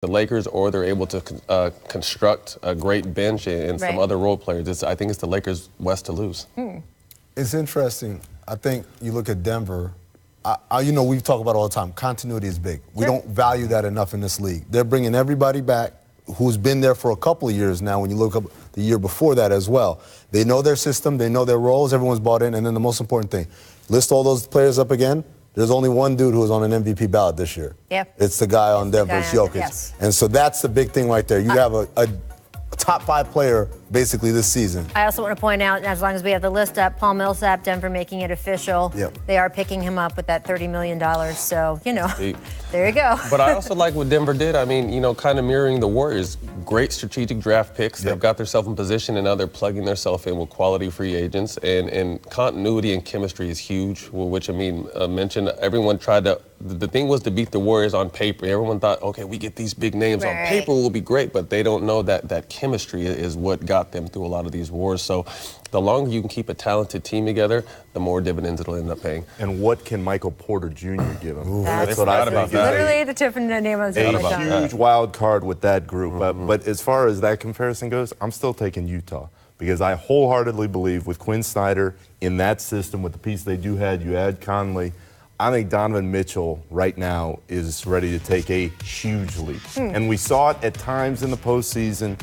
the Lakers, or they're able to construct a great bench and some other role players. I think it's the Lakers' West to lose. It's interesting. I think you look at Denver. We've talked about it all the time. Continuity is big. We don't value that enough in this league. They're bringing everybody back who's been there for a couple of years now. When you look up the year before that as well, they know their system, they know their roles, everyone's bought in, and then the most important thing, list all those players up again. There's only one dude who was on an MVP ballot this year. Yep. It's the guy on Denver's Jokic. Yes. And so that's the big thing right there. You have a top 5 player basically this season. I also want to point out, as long as we have the list up, Paul Millsap, Denver making it official. Yep. They are picking him up with that $30 million. So, there you go. But I also like what Denver did. I mean, kind of mirroring the Warriors. Great strategic draft picks. They've got themselves in position, and now they're plugging themselves in with quality free agents. And continuity and chemistry is huge, which, mentioned everyone tried to. The thing was to beat the Warriors on paper. Everyone thought, okay, we get these big names on paper, will be great, but they don't know that chemistry is what got them through a lot of these wars. So the longer you can keep a talented team together, the more dividends it'll end up paying. And what can Michael Porter Jr. give them? That's what I think. Literally the tip and the name on the A huge wild card with that group. But as far as that comparison goes, I'm still taking Utah, because I wholeheartedly believe with Quinn Snyder in that system, with the piece they do have, you add Conley, I think Donovan Mitchell right now is ready to take a huge leap. And we saw it at times in the postseason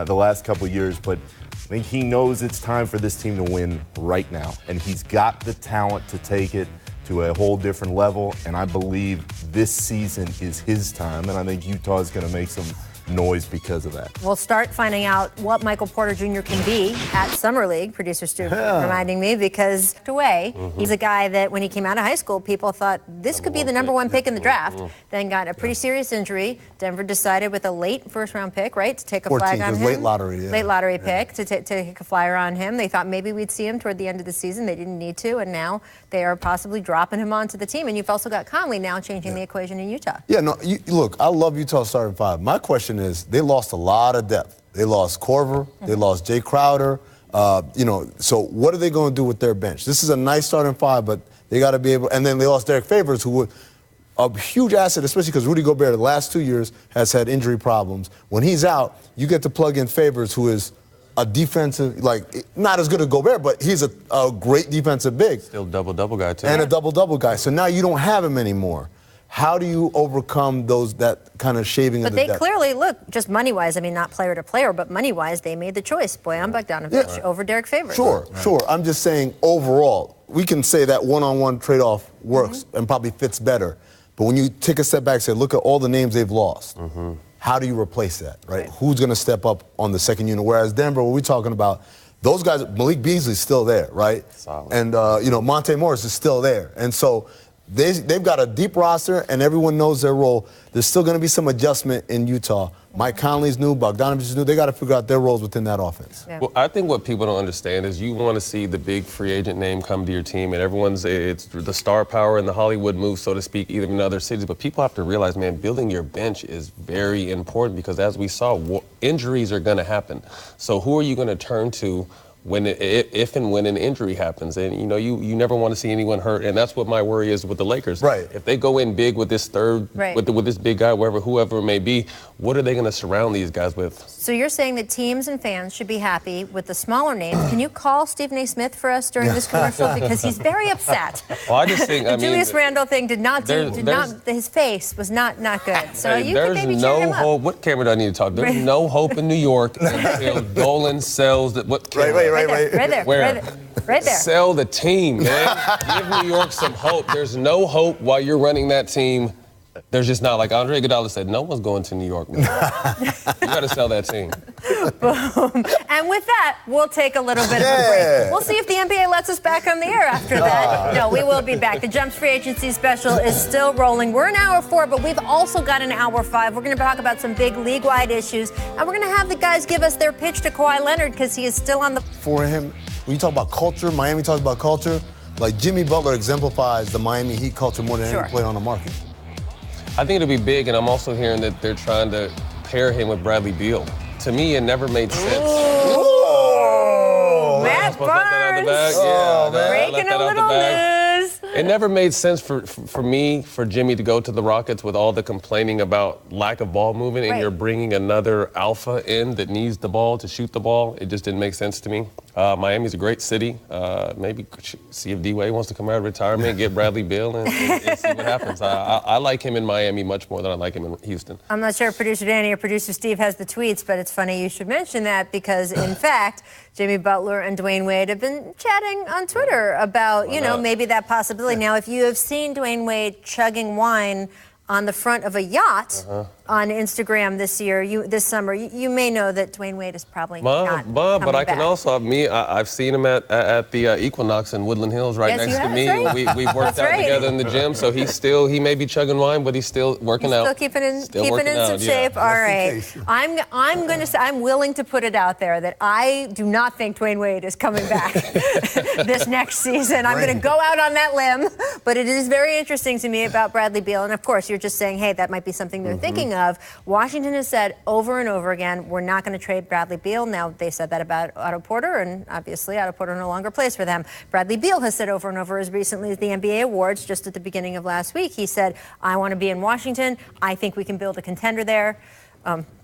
the last couple of years, but I think he knows it's time for this team to win right now. And he's got the talent to take it to a whole different level. And I believe this season is his time. And I think Utah is going to make some noise because of that. We'll start finding out what Michael Porter Jr. can be at Summer League, producer Stu reminding me, because he's a guy that when he came out of high school, people thought this could be the number 1 pick in the draft, then got a pretty serious injury. Denver decided with a late first-round pick, to take a flag on him. Late lottery, Late lottery pick to take a flyer on him. They thought maybe we'd see him toward the end of the season. They didn't need to, and now they are possibly dropping him onto the team. And you've also got Conley now changing the equation in Utah. Look, I love Utah starting 5. My question is, they lost a lot of depth. They lost Korver, they lost Jay Crowder. So what are they going to do with their bench? This is a nice starting 5, but they got to be able. And then they lost Derek Favors, who was a huge asset, especially because Rudy Gobert the last 2 years has had injury problems. When he's out, you get to plug in Favors, who is a defensive, not as good as Gobert, but he's a great defensive big. Still double-double guy, too. And a double-double guy. So now you don't have him anymore. How do you overcome that kind of shaving of the depth? But they clearly, look, just money-wise, not player to player, but money-wise, they made the choice. Bojan Bogdanovic over Derek Favors. Sure. I'm just saying overall, we can say that one-on-one trade-off works and probably fits better. But when you take a step back and say, look at all the names they've lost, how do you replace that, right? Who's going to step up on the second unit? Whereas Denver, what we're talking about, those guys, Malik Beasley's still there, right? Solid. And, Monte Morris is still there. And so they've got a deep roster, and everyone knows their role. There's still going to be some adjustment in Utah. Mike Conley's new, Bogdanovic's new. They got to figure out their roles within that offense. Yeah. Well, I think what people don't understand is you want to see the big free agent name come to your team, and it's the star power and the Hollywood move, so to speak, even in other cities. But people have to realize, man, building your bench is very important because, as we saw, injuries are going to happen. So who are you going to turn to if and when an injury happens? And you never want to see anyone hurt, and that's what my worry is with the Lakers. Right. If they go in big with this with this big guy, whoever it may be, what are they going to surround these guys with? So you're saying that teams and fans should be happy with the smaller names. Can you call Stephen A. Smith for us during this commercial, because he's very upset? Well, I just think the Julius Randle thing his face was not good. So you could maybe cheer him up. Hope. What camera do I need to talk? There's no hope in New York until Dolan sells what camera? Right there. Sell the team, man. Give New York some hope. There's no hope while you're running that team. There's just not. Like Andre Iguodala said, no one's going to New York, man. You got to sell that team. Boom. And with that, we'll take a little bit of a break. We'll see if the NBA lets us back on the air after that. No, we will be back. The Jumps Free Agency Special is still rolling. We're in Hour 4, but we've also got an Hour 5. We're going to talk about some big league-wide issues, and we're going to have the guys give us their pitch to Kawhi Leonard because he is still on the... For him, when you talk about culture, Miami talks about culture, like Jimmy Butler exemplifies the Miami Heat culture more than any player on the market. I think it'll be big, and I'm also hearing that they're trying to pair him with Bradley Beal. To me, it never made sense. Ooh, Matt Barnes. Yeah, breaking a little news. It never made sense for me, for Jimmy to go to the Rockets with all the complaining about lack of ball movement, and you're bringing another alpha in that needs the ball to shoot the ball. It just didn't make sense to me. Miami's a great city. Maybe see if D-Wade wants to come out of retirement, get Bradley Beal, and see what happens. I like him in Miami much more than I like him in Houston. I'm not sure if producer Danny or producer Steve has the tweets, but it's funny you should mention that because, in fact, Jimmy Butler and Dwayne Wade have been chatting on Twitter about, maybe that possibility. Now, if you have seen Dwayne Wade chugging wine on the front of a yacht on Instagram this summer, you may know that Dwayne Wade is probably not but I back. can also, I've seen him at the Equinox in Woodland Hills next to me. Right. We've worked out together in the gym, so he may be chugging wine, but he's still working out. Still keeping in some shape. All right. I'm willing to put it out there that I do not think Dwayne Wade is coming back this next season. I'm going to go out on that limb, but it is very interesting to me about Bradley Beal, and of course, you're just saying, hey, that might be something they're thinking of. Washington has said over and over again, we're not going to trade Bradley Beal. Now, they said that about Otto Porter, and obviously Otto Porter no longer plays for them. Bradley Beal has said over and over as recently as the NBA awards, just at the beginning of last week, he said, I want to be in Washington. I think we can build a contender there.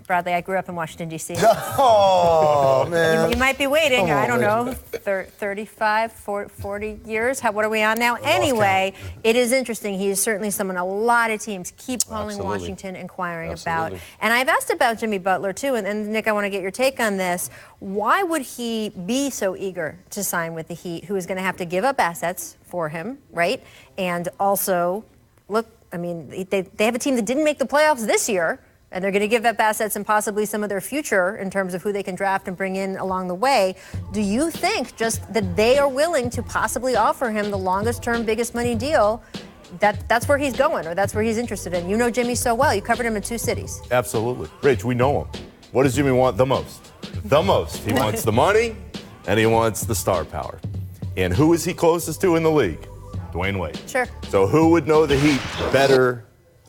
Bradley, I grew up in Washington, D.C. Oh, man. You might be waiting, I don't know, 35, 40 years? What are we on now? Anyway, it is interesting. He is certainly someone a lot of teams keep calling Washington, inquiring about. And I've asked about Jimmy Butler, too, and Nick, I want to get your take on this. Why would he be so eager to sign with the Heat, who is going to have to give up assets for him, right? And also, look, they have a team that didn't make the playoffs this year, and they're going to give up assets and possibly some of their future in terms of who they can draft and bring in along the way. Do you think just that they are willing to possibly offer him the longest-term, biggest money deal, that's where he's going, or that's where he's interested in? You know Jimmy so well. You covered him in 2 cities. Absolutely. Rich, we know him. What does Jimmy want the most? The most. He wants the money, and he wants the star power. And who is he closest to in the league? Dwayne Wade. Sure. So who would know the Heat better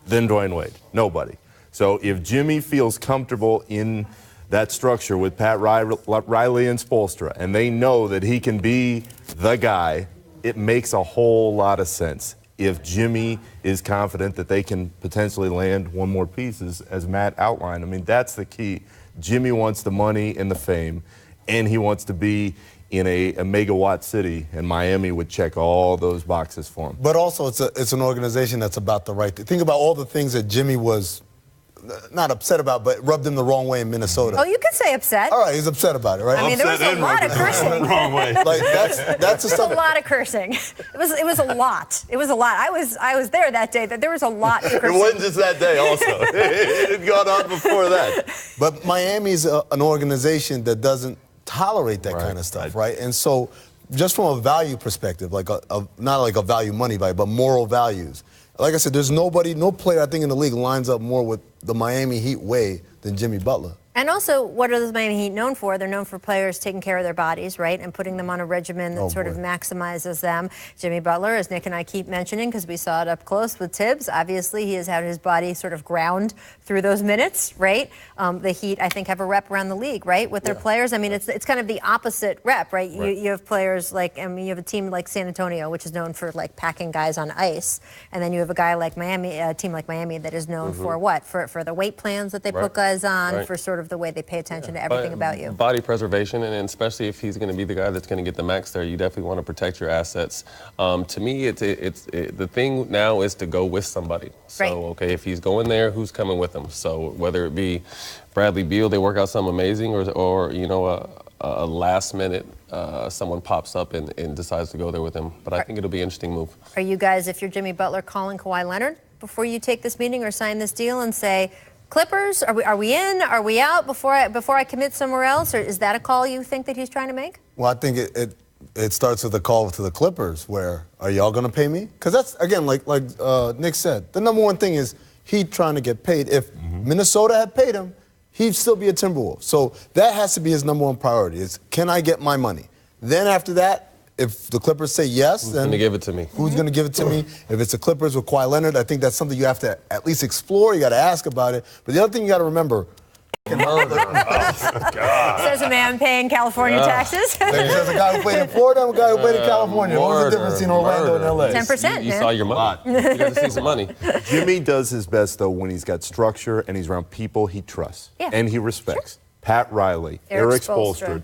than Dwayne Wade? Nobody. So if Jimmy feels comfortable in that structure with Pat Riley and Spoelstra, and they know that he can be the guy, it makes a whole lot of sense. If Jimmy is confident that they can potentially land one more piece, as Matt outlined. That's the key. Jimmy wants the money and the fame, and he wants to be in a megawatt city, and Miami would check all those boxes for him. But also, it's an organization that's about the right thing. Think about all the things that Jimmy was not upset about, but rubbed him the wrong way in Minnesota. Oh, you could say upset. All right, he's upset about it, right? There was a lot of cursing. Wrong way. Like that's the stuff. A lot of cursing. It was a lot. It was a lot. I was there that day. There was a lot of cursing. It wasn't just that day. Also, it had gone on before that. But Miami's an organization that doesn't tolerate that kind of stuff, right? And so, just from a value perspective, like not like a value money value, but moral values. Like I said, there's no player I think in the league lines up more with the Miami Heat way than Jimmy Butler. And also, what are the Miami Heat known for? They're known for players taking care of their bodies, right, and putting them on a regimen that sort of maximizes them. Jimmy Butler, as Nick and I keep mentioning, because we saw it up close with Tibbs, obviously he has had his body sort of ground through those minutes, right? The Heat, I think, have a rep around the league, right, with their players. It's kind of the opposite rep, right? You have players like, you have a team like San Antonio, which is known for, like, packing guys on ice, and then you have a guy like Miami, a team like Miami that is known for what? For the weight plans that they put guys on, for sort of the way they pay attention to everything about you. Body preservation, and especially if he's going to be the guy that's going to get the max there, you definitely want to protect your assets. To me, the thing now is to go with somebody. So, okay, if he's going there, who's coming with him? So whether it be Bradley Beal, they work out something amazing, or a last minute someone pops up and decides to go there with him. But I think it'll be an interesting move. Are you guys, if you're Jimmy Butler, calling Kawhi Leonard before you take this meeting or sign this deal and say, Clippers, are we in? Are we out before I commit somewhere else? Or is that a call you think that he's trying to make? Well, I think it starts with a call to the Clippers where, are y'all going to pay me? Because that's, again, like Nick said, the number one thing is he trying to get paid. If Minnesota had paid him, he'd still be a Timberwolf. So that has to be his number one priority is, can I get my money? Then after that, if the Clippers say yes, who's then going to give it to me? Who's going to give it to me? If it's the Clippers with Kawhi Leonard, I think that's something you have to at least explore. You got to ask about it. But the other thing you got to remember, Murder. Oh, God. Says a man paying California taxes. There's a guy who played in Florida and a guy who played in California. What was the difference between Orlando and LA? 10%, You man. saw your money. You got to see some money. Jimmy does his best, though, when he's got structure and he's around people he trusts Yeah. and he respects. Pat Riley, Eric Eric Spoelstra. Spoelstra.